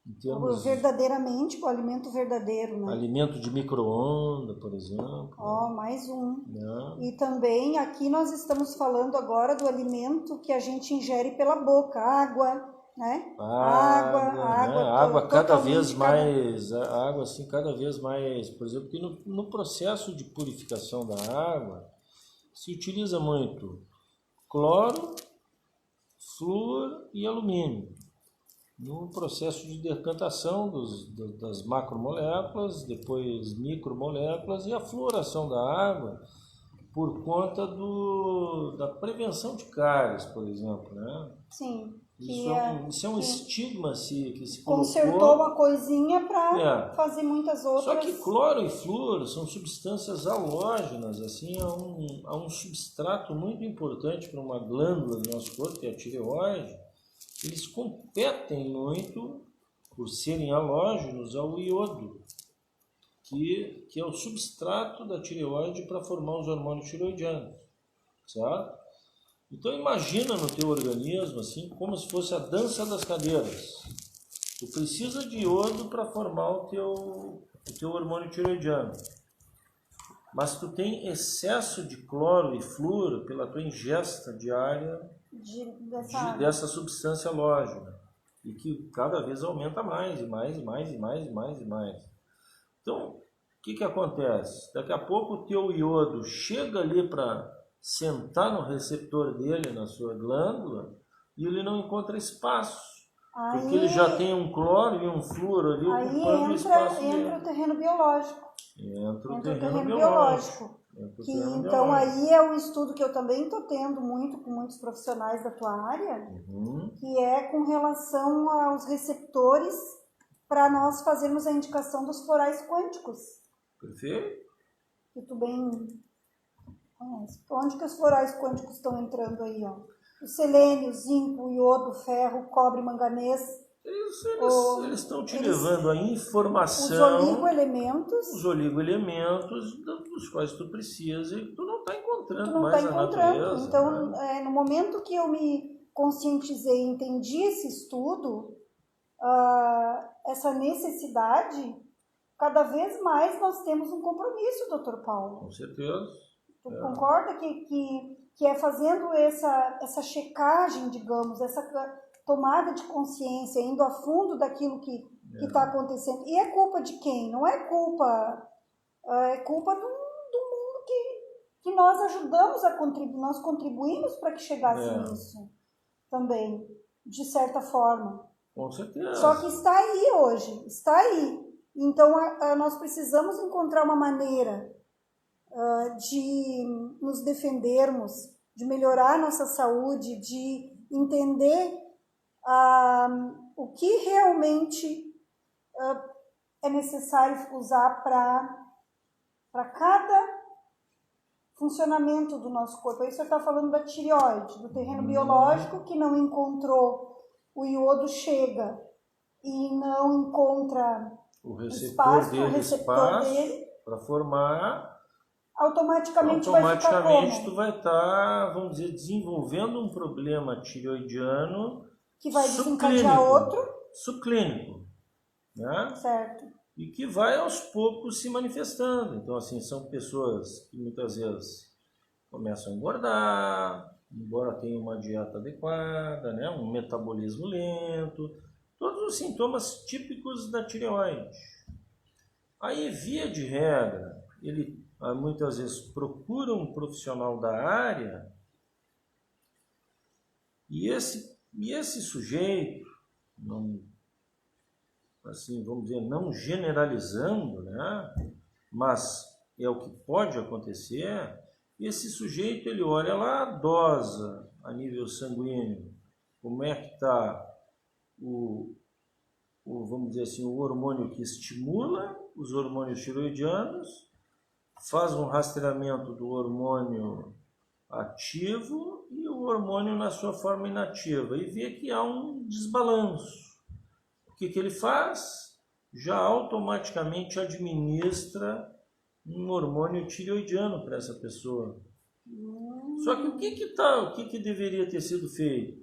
Em termos Verdadeiramente, o alimento verdadeiro, né? alimento de micro-ondas, por exemplo. Ó, mais um. Né? E também aqui nós estamos falando agora do alimento que a gente ingere pela boca, água, né? Água cada vez mais, a água assim cada vez mais, por exemplo, que no processo de purificação da água se utiliza muito cloro, flúor e alumínio. No processo de decantação das macromoléculas, depois micromoléculas e a fluoração da água por conta da prevenção de cáries, por exemplo, né? Sim. Isso é um estigma que se consertou colocou. Uma coisinha para fazer muitas outras. Só que cloro e flúor são substâncias halógenas, assim, há um substrato muito importante para uma glândula do nosso corpo, que é a tireoide. Eles competem muito, por serem halógenos, ao iodo, que é o substrato da tireoide para formar os hormônios tireoidianos, certo? Então imagina no teu organismo assim, como se fosse a dança das cadeiras. Tu precisa de iodo para formar o teu hormônio tireoidiano. Mas tu tem excesso de cloro e flúor pela tua ingesta diária dessa substância halógena. E que cada vez aumenta mais, e mais, e mais, e mais, e mais, e mais. Então, o que acontece? Daqui a pouco o teu iodo chega ali para sentar no receptor dele, na sua glândula, e ele não encontra espaço. Porque ele já tem um cloro e um flúor ali ocupando o espaço dele. Entra o terreno biológico. Entra o terreno biológico. Então aí é um estudo que eu também estou tendo muito com muitos profissionais da tua área, que é com relação aos receptores para nós fazermos a indicação dos florais quânticos. Perfeito. Que tu bem conhece. Onde que os florais quânticos estão entrando aí, ó? O selênio, o zinco, o iodo, o ferro, o cobre, o manganês. Eles estão te levando a informação. Os oligoelementos dos quais tu precisa e tu não está encontrando mais na natureza. Então, né? No momento que eu me conscientizei, entendi esse estudo, essa necessidade, cada vez mais nós temos um compromisso, Dr. Paulo. Com certeza. Tu concorda que é fazendo essa checagem, digamos, essa tomada de consciência, indo a fundo daquilo que está acontecendo. E é culpa de quem? Não é culpa... É culpa do mundo que nós ajudamos a contribuir. Nós contribuímos para que chegasse isso também, de certa forma. Com certeza. Só que está aí hoje, está aí. Então, nós precisamos encontrar uma maneira de nos defendermos, de melhorar a nossa saúde, de entender o que realmente é necessário usar para cada funcionamento do nosso corpo. Aí você está falando da tireoide, do terreno biológico que não encontrou, o iodo chega e não encontra o receptor dele para formar. Automaticamente vai ficar como? Tu vai estar, vamos dizer, desenvolvendo um problema tireoidiano que vai desencadear outro subclínico, né? Certo. E que vai aos poucos se manifestando. Então, assim, são pessoas que muitas vezes começam a engordar, embora tenham uma dieta adequada, né? Um metabolismo lento, todos os sintomas típicos da tireoide. Aí, via de regra, ele muitas vezes procura um profissional da área e esse sujeito, não, assim, vamos dizer, não generalizando, né? Mas é o que pode acontecer, esse sujeito ele olha lá a dose a nível sanguíneo, como é que está vamos dizer assim, o hormônio que estimula os hormônios tiroidianos, faz um rastreamento do hormônio ativo e o hormônio na sua forma inativa e vê que há um desbalanço. O que ele faz? Já automaticamente administra um hormônio tireoidiano para essa pessoa. Só que o que deveria ter sido feito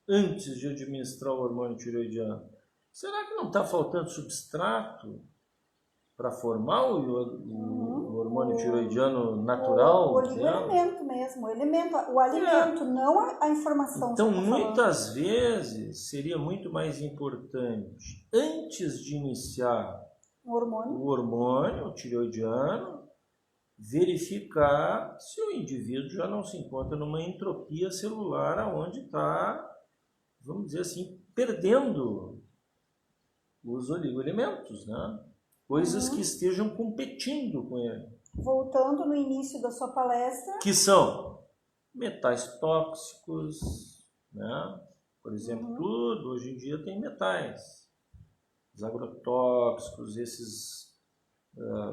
antes de administrar o hormônio tireoidiano? Será que não está faltando substrato para formar o hormônio tireoidiano natural? O alimento mesmo, o alimento, não a informação. Então, muitas vezes, seria muito mais importante, antes de iniciar o hormônio tireoidiano, verificar se o indivíduo já não se encontra numa entropia celular, onde está, vamos dizer assim, perdendo os oligoelementos, né? Coisas que estejam competindo com ele. Voltando no início da sua palestra. Que são metais tóxicos, né? Por exemplo, tudo hoje em dia tem metais. Os agrotóxicos, esses,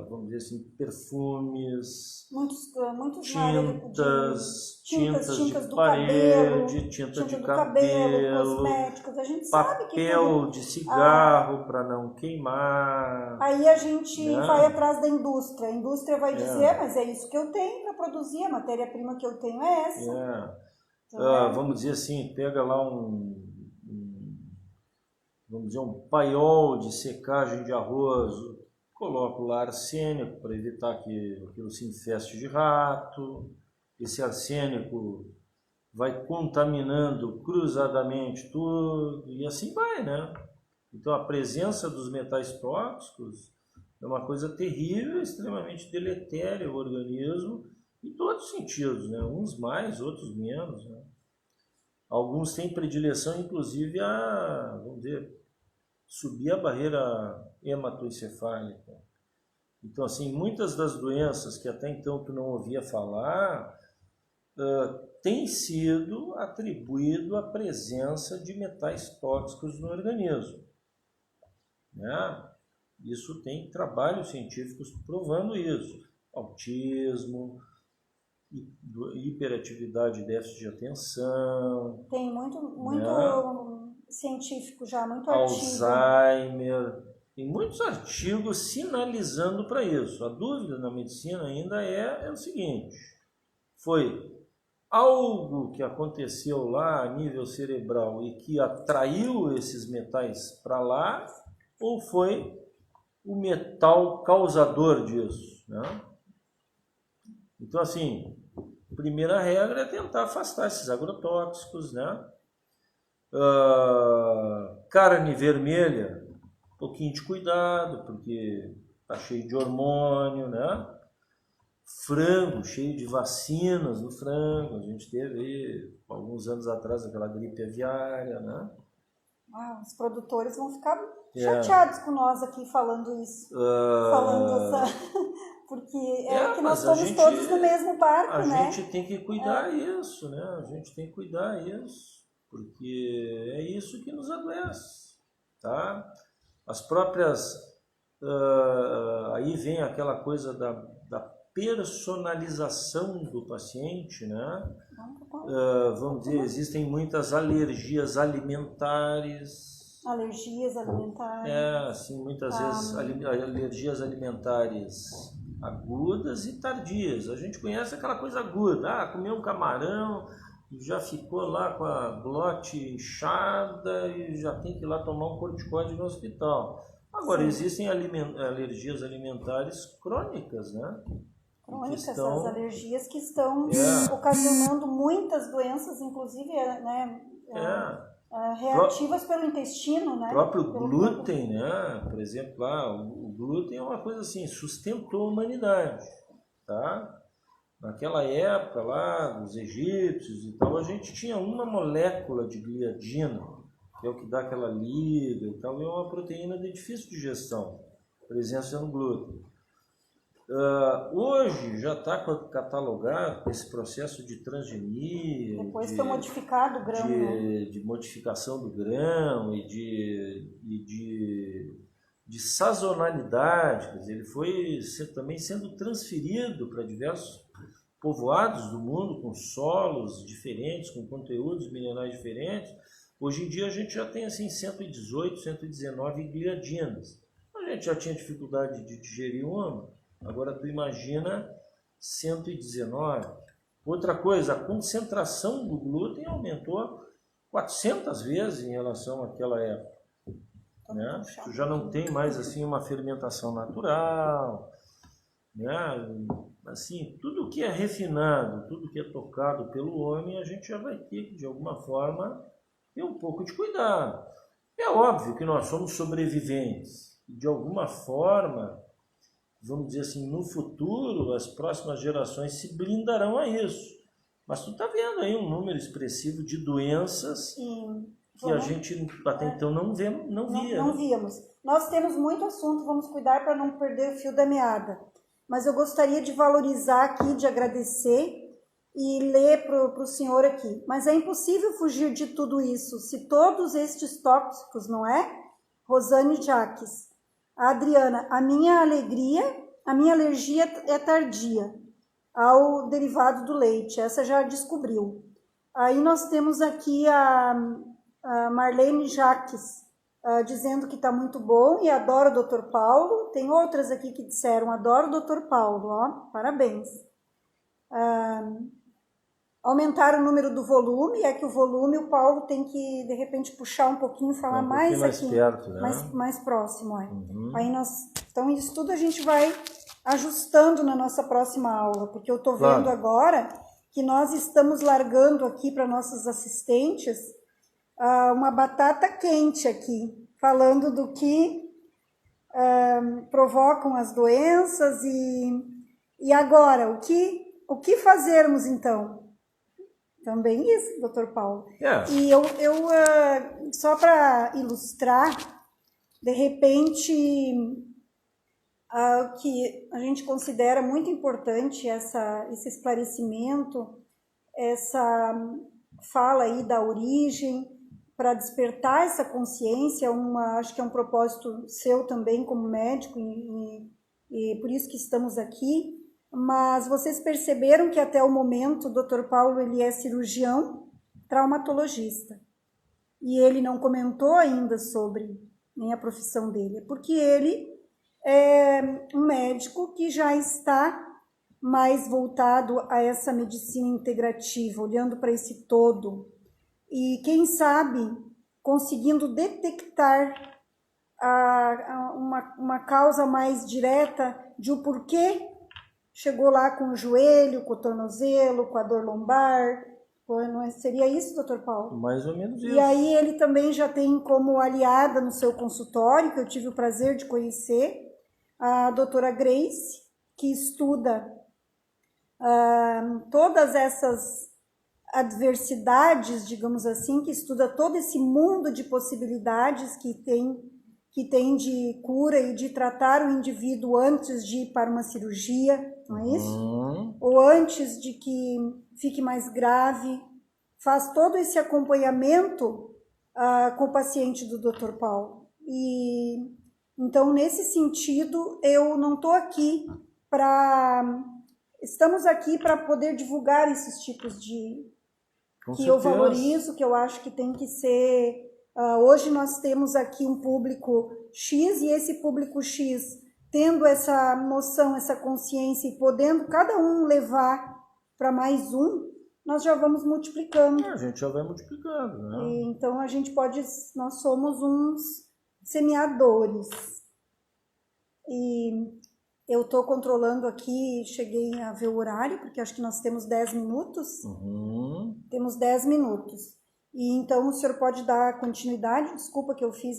vamos dizer assim, perfumes, muitos tintas de do parede, tinta de cabelo, cosméticos, a gente sabe que papel de cigarro para não queimar. Aí a gente vai atrás da indústria. A indústria vai dizer, mas é isso que eu tenho para produzir, a matéria-prima que eu tenho é essa. Vamos dizer assim, pega lá vamos dizer, um paiol de secagem de arroz, coloca lá arsênico para evitar que aquilo se infeste de rato. Esse arsênico vai contaminando cruzadamente tudo e assim vai, né? Então a presença dos metais tóxicos é uma coisa terrível, extremamente deletéria ao organismo em todos os sentidos, né? Uns mais, outros menos, né? Alguns têm predileção, inclusive, a, vamos dizer, subir a barreira hematoencefálica. Então, assim, muitas das doenças que até então tu não ouvia falar tem sido atribuído à presença de metais tóxicos no organismo, né? Isso tem trabalhos científicos provando isso. Autismo, hiperatividade e déficit de atenção. Tem muito né? Científico já, muito artigo. Alzheimer. Tem muitos artigos sinalizando para isso. A dúvida na medicina ainda é o seguinte: foi algo que aconteceu lá a nível cerebral e que atraiu esses metais para lá, ou foi o metal causador disso, né? Então, assim, a primeira regra é tentar afastar esses agrotóxicos, né? Carne vermelha, um pouquinho de cuidado, porque está cheio de hormônio, né? Frango, cheio de vacinas no frango. A gente teve aí, alguns anos atrás, aquela gripe aviária, né? Os produtores vão ficar chateados com nós aqui falando isso. Porque que nós estamos todos no mesmo barco, né? A gente tem que cuidar isso, né? A gente tem que cuidar isso, porque é isso que nos adoece, tá? As próprias... aí vem aquela coisa da personalização do paciente, né? Vamos dizer, existem muitas alergias alimentares. Alergias alimentares. Sim, muitas vezes alergias alimentares agudas e tardias. A gente conhece aquela coisa aguda, comeu um camarão, já ficou lá com a glote inchada e já tem que ir lá tomar um corticoide no hospital. Agora, existem alergias alimentares crônicas, né? Crônicas, as alergias que estão ocasionando muitas doenças, inclusive, né? reativas pelo intestino, né? O próprio glúten, né? Por exemplo, lá, o glúten é uma coisa assim, sustentou a humanidade, tá? Naquela época lá, dos egípcios e tal, a gente tinha uma molécula de gliadina, que é o que dá aquela liga e tal, e é uma proteína de difícil digestão, presença no glúten. Hoje já está catalogado esse processo de transgenia, depois foi modificado o grão, de modificação do grão e de sazonalidade, quer dizer, ele foi também sendo transferido para diversos povoados do mundo, com solos diferentes, com conteúdos minerais diferentes. Hoje em dia a gente já tem assim 118, 119 gliadinas. A gente já tinha dificuldade de digerir uma, agora tu imagina 119. Outra coisa, a concentração do glúten aumentou 400 vezes em relação àquela época. Né? Tu já não tem mais assim uma fermentação natural, né? Assim, tudo que é refinado, tudo que é tocado pelo homem, a gente já vai ter que, de alguma forma, ter um pouco de cuidado. É óbvio que nós somos sobreviventes. E, de alguma forma, vamos dizer assim, no futuro, as próximas gerações se blindarão a isso. Mas tu está vendo aí um número expressivo de doenças que a gente até então não via. Não víamos. Nós temos muito assunto, vamos cuidar para não perder o fio da meada. Mas eu gostaria de valorizar aqui, de agradecer e ler para o senhor aqui. Mas é impossível fugir de tudo isso, se todos estes tóxicos, não é? Rosane Jaques. A Adriana, a minha alergia é tardia ao derivado do leite. Essa já descobriu. Aí nós temos aqui a Marlene Jaques, dizendo que está muito bom e adora o Dr. Paulo. Tem outras aqui que disseram, adoro o Dr. Paulo, ó, parabéns. Aumentar o número do volume, é que o volume o Paulo tem que, de repente, puxar um pouquinho, falar mais aqui, perto, né? mais próximo. Aí então isso tudo a gente vai ajustando na nossa próxima aula, porque eu estou vendo agora que nós estamos largando aqui para nossos assistentes uma batata quente aqui, falando do que provocam as doenças e agora, o que fazermos então? Também isso, doutor Paulo. E eu só para ilustrar, de repente, que a gente considera muito importante esse esclarecimento, essa fala aí da origem, para despertar essa consciência, acho que é um propósito seu também como médico e por isso que estamos aqui. Mas vocês perceberam que até o momento o Dr. Paulo ele é cirurgião traumatologista e ele não comentou ainda sobre nem a profissão dele, porque ele é um médico que já está mais voltado a essa medicina integrativa, olhando para esse todo e quem sabe conseguindo detectar uma causa mais direta de o porquê chegou lá com o joelho, com o tornozelo, com a dor lombar. Seria isso, doutor Paulo? Mais ou menos isso. E aí ele também já tem como aliada no seu consultório, que eu tive o prazer de conhecer, a doutora Grace, que estuda todas essas adversidades, digamos assim, que estuda todo esse mundo de possibilidades que tem de cura e de tratar o indivíduo antes de ir para uma cirurgia, não é isso? Ou antes de que fique mais grave. Faz todo esse acompanhamento com o paciente do Dr. Paulo. E então, nesse sentido, eu não estou aqui estamos aqui para poder divulgar esses tipos de... que eu valorizo, que eu acho que tem que ser... hoje nós temos aqui um público X e esse público X tendo essa noção, essa consciência e podendo cada um levar para mais nós já vamos multiplicando. A gente já vai multiplicando, né? Então nós somos uns semeadores. E eu estou controlando aqui, cheguei a ver o horário, porque acho que nós temos 10 minutos. Temos 10 minutos. E então o senhor pode dar continuidade? Desculpa que eu fiz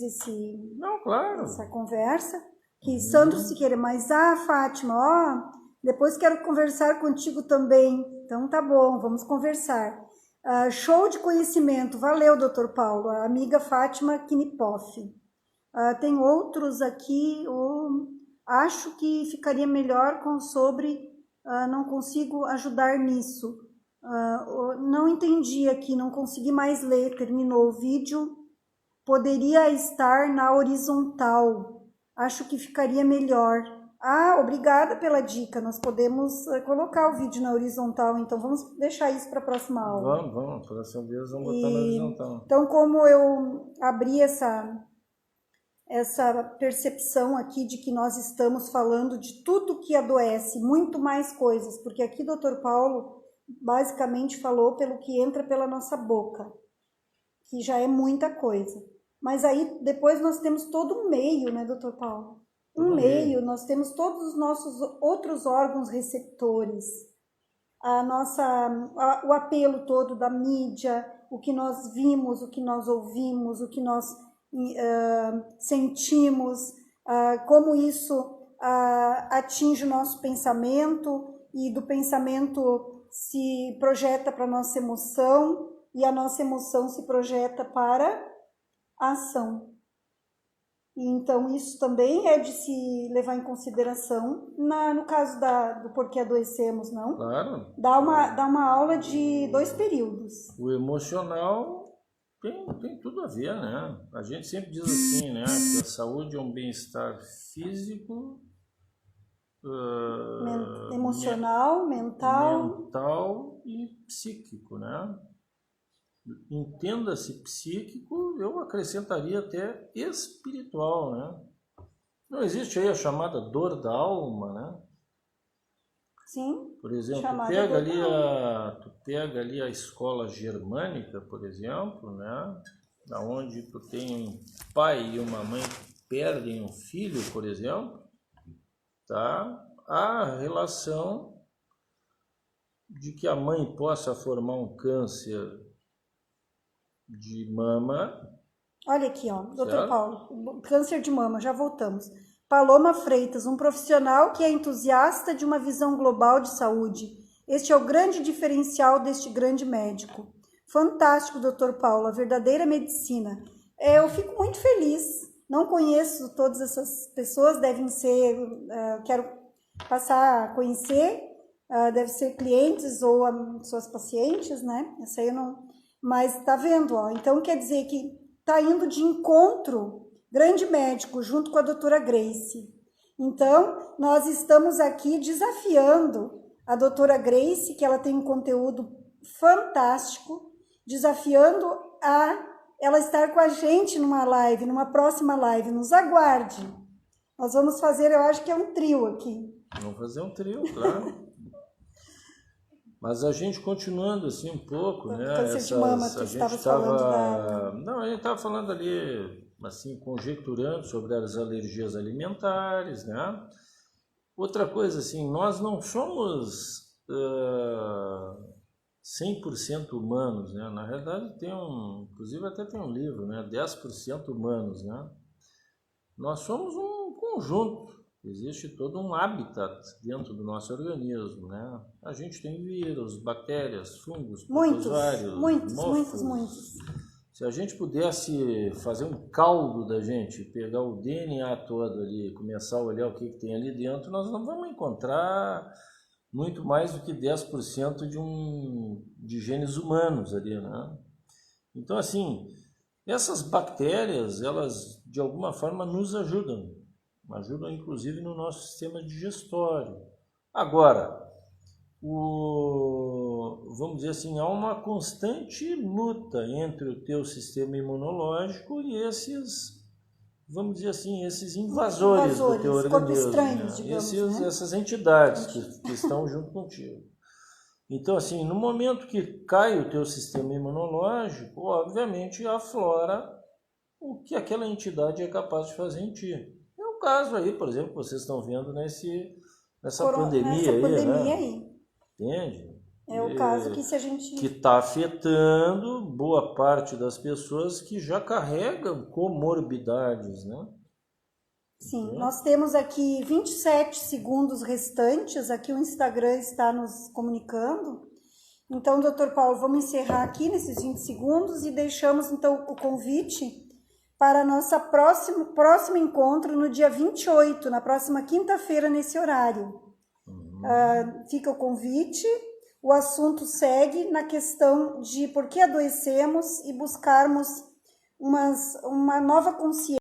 Não, claro. essa conversa. Que Sandro Siqueira, mas Fátima, ó, depois quero conversar contigo também. Então tá bom, vamos conversar. Show de conhecimento, valeu, doutor Paulo. A amiga Fátima Knipoff. Tem outros aqui, acho que ficaria melhor sobre não consigo ajudar nisso. Não entendi aqui, não consegui mais ler, terminou o vídeo. Poderia estar na horizontal, acho que ficaria melhor. Obrigada pela dica, nós podemos colocar o vídeo na horizontal, então vamos deixar isso para a próxima aula. Vamos, próxima vez vamos botar na horizontal. Então, como eu abri essa percepção aqui de que nós estamos falando de tudo que adoece, muito mais coisas, porque aqui o Dr. Paulo basicamente falou pelo que entra pela nossa boca, que já é muita coisa. Mas aí depois nós temos todo um meio, né, Dr. Paulo? Meio, nós temos todos os nossos outros órgãos receptores, o apelo todo da mídia, o que nós vimos, o que nós ouvimos, o que nós sentimos, como isso atinge o nosso pensamento, e do pensamento se projeta para a nossa emoção, e a nossa emoção se projeta para a ação. E então isso também é de se levar em consideração no caso do porquê adoecemos, não? Claro. Dá uma aula de 2 períodos. O emocional tem tudo a ver, né? A gente sempre diz assim, né? Que a saúde é um bem-estar físico, emocional, mental e psíquico, né? Entenda-se psíquico, eu acrescentaria até espiritual, né? Não existe aí a chamada dor da alma, né? Sim. Por exemplo, tu pega ali a escola germânica, por exemplo, né? Onde tu tem um pai e uma mãe que perdem um filho, por exemplo, tá? A relação de que a mãe possa formar um câncer de mama. Olha aqui, ó, Dr. Paulo, câncer de mama, já voltamos. Paloma Freitas, um profissional que é entusiasta de uma visão global de saúde. Este é o grande diferencial deste grande médico. Fantástico, Dr. Paulo, a verdadeira medicina. Eu fico muito feliz. Não conheço todas essas pessoas, devem ser, quero passar a conhecer, deve ser clientes ou suas pacientes, né? Essa aí eu não... Mas tá vendo, ó, então quer dizer que tá indo de encontro, grande médico, junto com a doutora Grace. Então, nós estamos aqui desafiando a doutora Grace, que ela tem um conteúdo fantástico, desafiando ela estar com a gente numa live, numa próxima live. Nos aguarde. Nós vamos fazer, eu acho que é um trio aqui. Vamos fazer um trio, claro. Mas a gente continuando assim um pouco, né? Câncer de mama, tu estava falando Não, a gente estava falando ali, assim, conjecturando sobre as alergias alimentares, né? Outra coisa, assim, nós não somos 100% humanos, né? Na realidade, inclusive até tem um livro, né? 10% humanos, né? Nós somos um conjunto. Existe todo um habitat dentro do nosso organismo, né? A gente tem vírus, bactérias, fungos, protozoários, muitos. Se a gente pudesse fazer um caldo da gente, pegar o DNA todo ali, começar a olhar o que tem ali dentro, nós não vamos encontrar muito mais do que 10% de genes humanos ali, né? Então, assim, essas bactérias, elas de alguma forma nos ajudam inclusive no nosso sistema digestório. Agora, vamos dizer assim, há uma constante luta entre o teu sistema imunológico e esses, vamos dizer assim, esses invasores do teu organismo, estranhos, digamos, né? Essas entidades que estão junto contigo. Então, assim, no momento que cai o teu sistema imunológico, obviamente aflora o que aquela entidade é capaz de fazer em ti. O caso aí, por exemplo, que vocês estão vendo nessa pandemia aí, né? Aí. Entende? É o caso que se a gente... que está afetando boa parte das pessoas que já carregam comorbidades, né? Sim, nós temos aqui 27 segundos restantes, aqui o Instagram está nos comunicando. Então, doutor Paulo, vamos encerrar aqui nesses 20 segundos e deixamos então o convite para nosso próximo encontro no dia 28, na próxima quinta-feira, nesse horário. Fica o convite, o assunto segue na questão de por que adoecemos e buscarmos uma nova consciência.